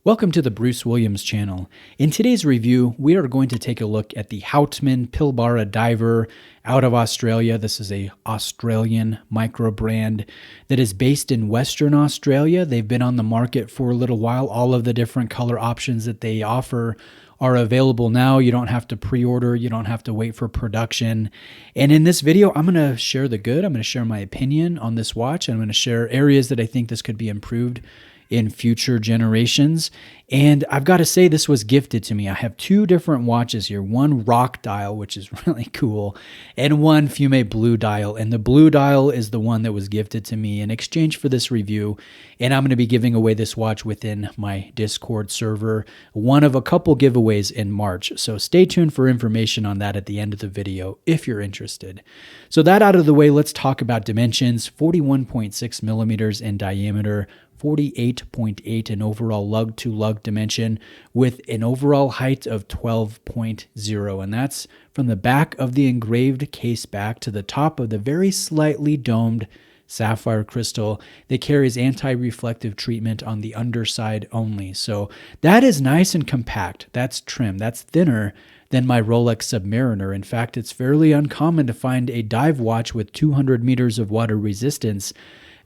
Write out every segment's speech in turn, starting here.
Welcome to the Bruce Williams channel. In today's review, we are going to take a look at the Houtman Pilbara diver out of Australia. This is a Australian micro brand that is based in Western Australia. They've been on the market for a little while. All of the different color options that they offer are available now. You don't have to pre-order. You don't have to wait for production. And in this video, I'm going to share the good. I'm going to share my opinion on this watch. I'm going to share areas that I think this could be improved in future generations. And I've got to say, this was gifted to me. I have two different watches here, one rock dial, which is really cool, and one Fume blue dial. And the blue dial is the one that was gifted to me in exchange for this review. And I'm going to be giving away this watch within my Discord server, one of a couple giveaways in March. So stay tuned for information on that at the end of the video if you're interested. So that out of the way, let's talk about dimensions. 41.6 millimeters in diameter, 48.8 in overall lug-to-lug dimension, with an overall height of 12.0, and that's from the back of the engraved case back to the top of the very slightly domed sapphire crystal that carries anti-reflective treatment on the underside only. So that is nice and compact. That's trim. That's thinner than my Rolex Submariner. In fact, it's fairly uncommon to find a dive watch with 200 meters of water resistance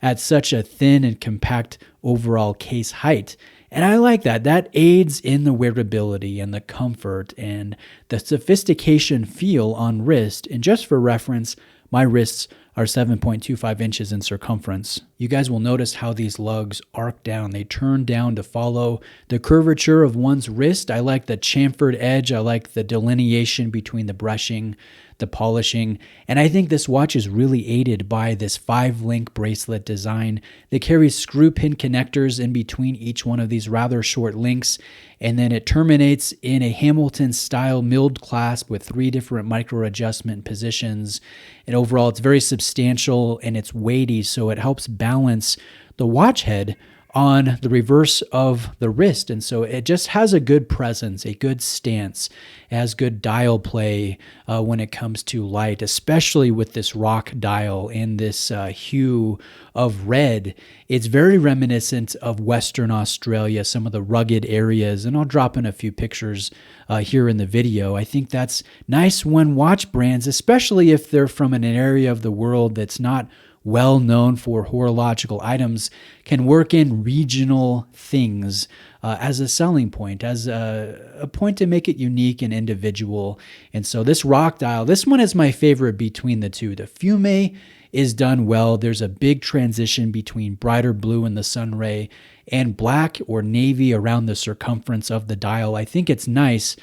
at such a thin and compact overall case height. And I like that. That aids in the wearability and the comfort and the sophistication feel on wrist. And just for reference, my wrists are 7.25 inches in circumference. You guys will notice how these lugs arc down. They turn down to follow the curvature of one's wrist. I like the chamfered edge. I like the delineation between the brushing, the polishing, and I think this watch is really aided by this 5-link bracelet design that carries screw pin connectors in between each one of these rather short links, and then it terminates in a Hamilton-style milled clasp with 3 different micro adjustment positions, and overall it's very substantial and it's weighty, so it helps balance the watch head on the reverse of the wrist. And so it just has a good presence, a good stance. It has good dial play when it comes to light, especially with this rock dial in this hue of red. It's very reminiscent of Western Australia, some of the rugged areas, and I'll drop in a few pictures here in the video. I think that's nice when watch brands, especially if they're from an area of the world that's not well known for horological items, can work in regional things as a selling point, as a point to make it unique and individual. And so this rock dial, this one is my favorite between the two. The Fume is done well. There's a big transition between brighter blue in the sunray and black or navy around the circumference of the dial. I think it's nice.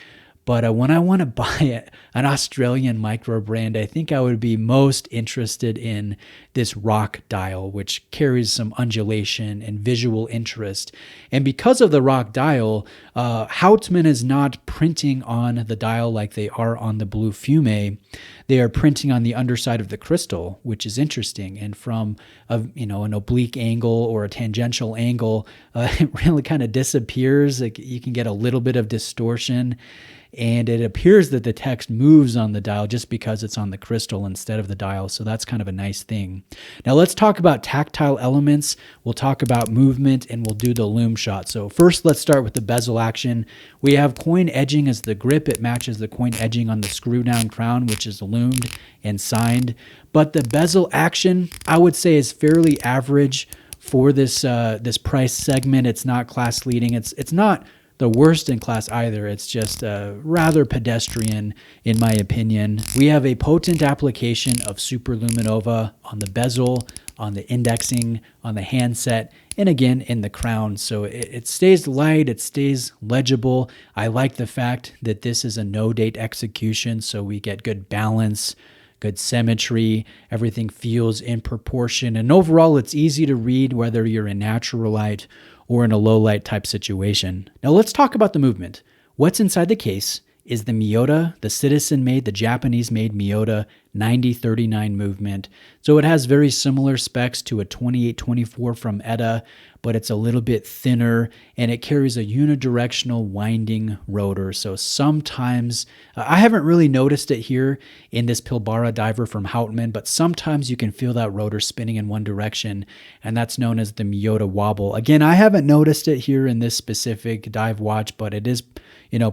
But when I want to buy an Australian micro brand, I think I would be most interested in this rock dial, which carries some undulation and visual interest. And because of the rock dial, Houtman is not printing on the dial like they are on the blue Fume. They are printing on the underside of the crystal, which is interesting. And from an oblique angle or a tangential angle, it really kind of disappears. Like, you can get a little bit of distortion. And it appears that the text moves on the dial just because it's on the crystal instead of the dial. So that's kind of a nice thing. Now let's talk about tactile elements. We'll talk about movement and we'll do the loom shot. So first, let's start with the bezel action. We have coin edging as the grip. It matches the coin edging on the screw down crown, which is loomed and signed. But the bezel action, I would say, is fairly average for this price segment. It's not class leading. It's not the worst in class either. It's just rather pedestrian, in my opinion. We have a potent application of Super Luminova on the bezel, on the indexing, on the handset, and again in the crown. So it stays light, it stays legible. I like the fact that this is a no-date execution, so we get good balance, good symmetry, everything feels in proportion, and overall it's easy to read whether you're in natural light or in a low light type situation. Now let's talk about the movement. What's inside the case is the Miyota, the citizen-made, the Japanese-made Miyota 90-39 movement. So it has very similar specs to a 2824 from ETA, but it's a little bit thinner and it carries a unidirectional winding rotor. So sometimes, I haven't really noticed it here in this Pilbara diver from Houtman, but sometimes you can feel that rotor spinning in one direction, and that's known as the Miyota wobble. Again, I haven't noticed it here in this specific dive watch, but it is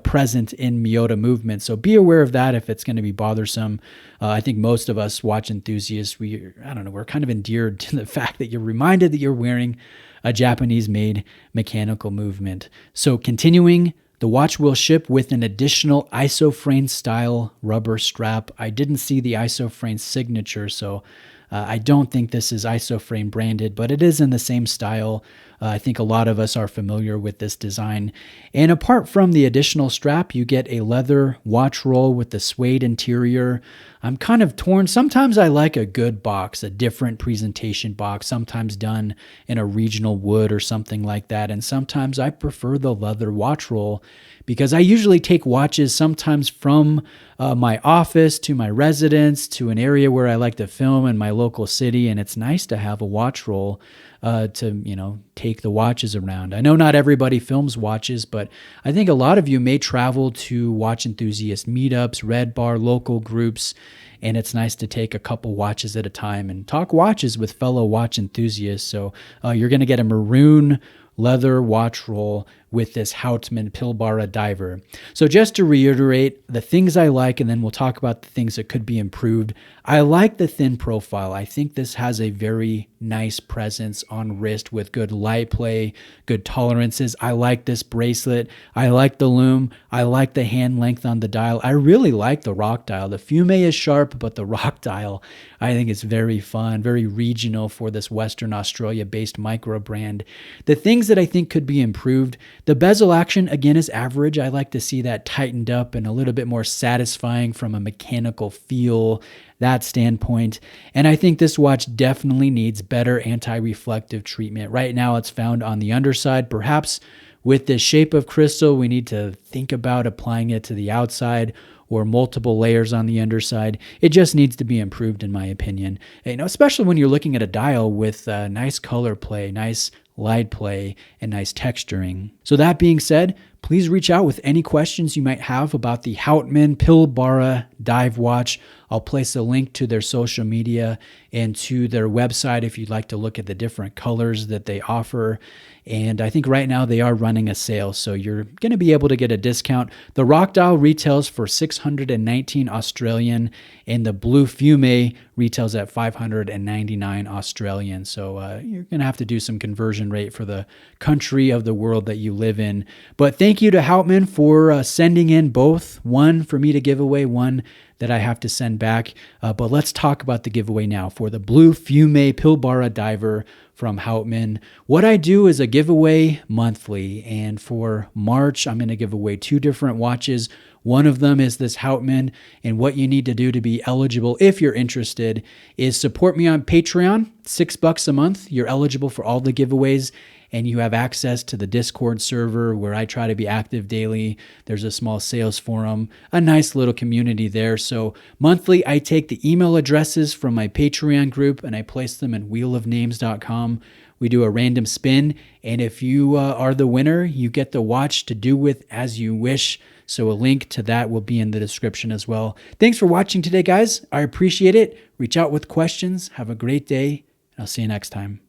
present in Miyota movement. So be aware of that if it's going to be bothersome. I think most of us watch enthusiasts, we're kind of endeared to the fact that you're reminded that you're wearing a Japanese-made mechanical movement. So continuing, the watch will ship with an additional isofrane style rubber strap. I didn't see the isofrane signature, so I don't think this is isofrane branded, but it is in the same style. I think a lot of us are familiar with this design. And apart from the additional strap, you get a leather watch roll with the suede interior. I'm kind of torn. Sometimes I like a good box, a different presentation box, sometimes done in a regional wood or something like that. And sometimes I prefer the leather watch roll because I usually take watches sometimes from my office to my residence to an area where I like to film in my local city. And it's nice to have a watch roll to take the watches around. I know not everybody films watches, but I think a lot of you may travel to watch enthusiast meetups, Red Bar, local groups, and it's nice to take a couple watches at a time and talk watches with fellow watch enthusiasts. So you're going to get a maroon leather watch roll with this Houtman Pilbara diver. So just to reiterate the things I like, and then we'll talk about the things that could be improved. I like the thin profile. I think this has a very nice presence on wrist with good light play, good tolerances. I like this bracelet. I like the lume. I like the hand length on the dial. I really like the rock dial. The fume is sharp, but the rock dial, I think it's very fun, very regional for this Western Australia-based Microbrand. The things that I think could be improved, the bezel action, again, is average. I like to see that tightened up and a little bit more satisfying from a mechanical feel, that standpoint. And I think this watch definitely needs better anti-reflective treatment. Right now, it's found on the underside. Perhaps with this shape of crystal, we need to think about applying it to the outside or multiple layers on the underside. It just needs to be improved, in my opinion. Especially when you're looking at a dial with nice color play, nice light play, and nice texturing. So that being said, please reach out with any questions you might have about the Houtman Pilbara dive watch. I'll place a link to their social media and to their website if you'd like to look at the different colors that they offer. And I think right now they are running a sale, so you're going to be able to get a discount. The rock dial retails for 619 Australian, and the blue fume retails at 599 Australian. So you're going to have to do some conversion rate for the country of the world that you live in. But thank you to Houtman for sending in both, one for me to give away, one that I have to send back. But let's talk about the giveaway now for the blue fume Pilbara diver from Houtman. What I do is a giveaway monthly, and for March, I'm going to give away 2 different watches. One of them is this Houtman, and what you need to do to be eligible, if you're interested, is support me on Patreon, $6 a month. You're eligible for all the giveaways, and you have access to the Discord server where I try to be active daily. There's a small sales forum, a nice little community there. So monthly, I take the email addresses from my Patreon group and I place them in wheelofnames.com. We do a random spin, and if you are the winner, you get the watch to do with as you wish. So a link to that will be in the description as well. Thanks for watching today, guys. I appreciate it. Reach out with questions. Have a great day, and I'll see you next time.